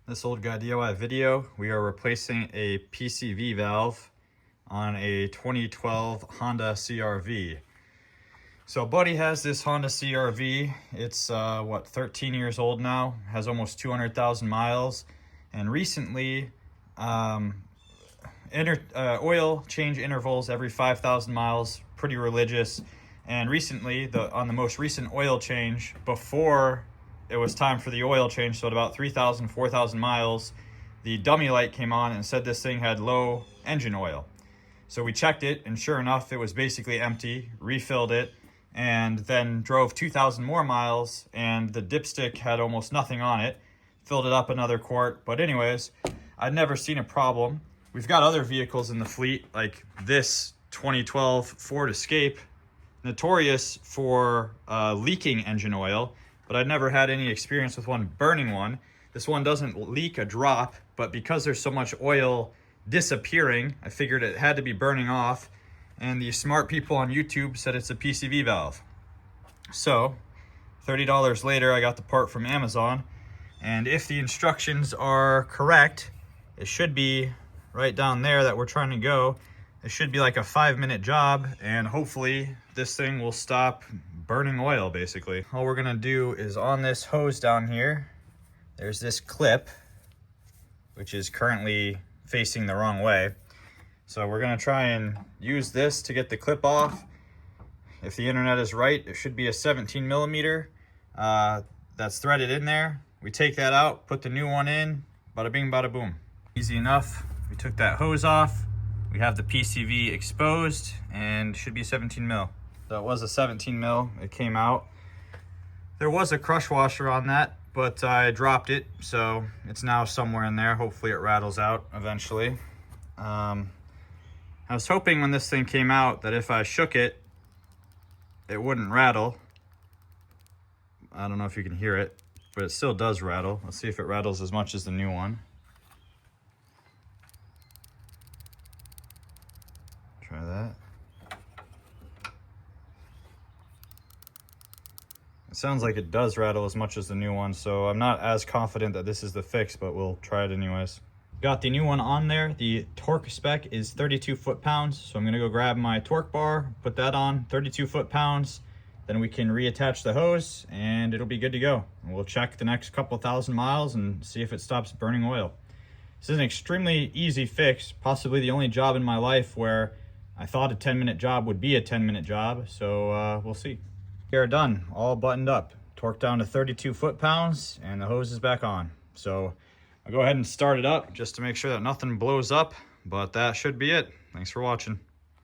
This old guy DIY video, we are replacing a PCV valve on a 2012 Honda CRV. So buddy has this Honda CRV. It's 13 years old now, has almost 200,000 miles, and recently oil change intervals every 5,000 miles, pretty religious. And recently, on the most recent oil change, before it was time for the oil change, so at about 3,000, 4,000 miles, the dummy light came on and said this thing had low engine oil. So we checked it, and sure enough, it was basically empty, refilled it, and then drove 2,000 more miles, and the dipstick had almost nothing on it. Filled it up another quart, but anyways, I'd never seen a problem. We've got other vehicles in the fleet, like this 2012 Ford Escape, notorious for leaking engine oil, but I'd never had any experience with one burning one. This one doesn't leak a drop, but because there's so much oil disappearing, I figured it had to be burning off, and the smart people on YouTube said it's a PCV valve. So, $30 later, I got the part from Amazon, and if the instructions are correct, it should be right down there that we're trying to go. It should be like a 5-minute job, and hopefully this thing will stop burning oil, basically. All we're gonna do is on this hose down here, there's this clip, which is currently facing the wrong way. So we're gonna try and use this to get the clip off. If the internet is right, it should be a 17 millimeter that's threaded in there. We take that out, put the new one in, bada bing, bada boom. Easy enough. We took that hose off. We have the PCV exposed, and should be 17 mil. So it was a 17 mil, it came out. There was a crush washer on that, but I dropped it, so it's now somewhere in there. Hopefully it rattles out eventually. I was hoping when this thing came out that if I shook it, it wouldn't rattle. I don't know if you can hear it, but it still does rattle. Let's see if it rattles as much as the new one. Try that. It sounds like it does rattle as much as the new one, so I'm not as confident that this is the fix, but we'll try it anyways. Got the new one on there. The torque spec is 32 foot-pounds, so I'm gonna go grab my torque bar, put that on, 32 foot-pounds, then we can reattach the hose and it'll be good to go. And we'll check the next couple thousand miles and see if it stops burning oil. This is an extremely easy fix, possibly the only job in my life where I thought a 10-minute job would be a 10-minute job, so we'll see. Here, done, all buttoned up. Torqued down to 32 foot-pounds, and the hose is back on. So I'll go ahead and start it up just to make sure that nothing blows up, but that should be it. Thanks for watching.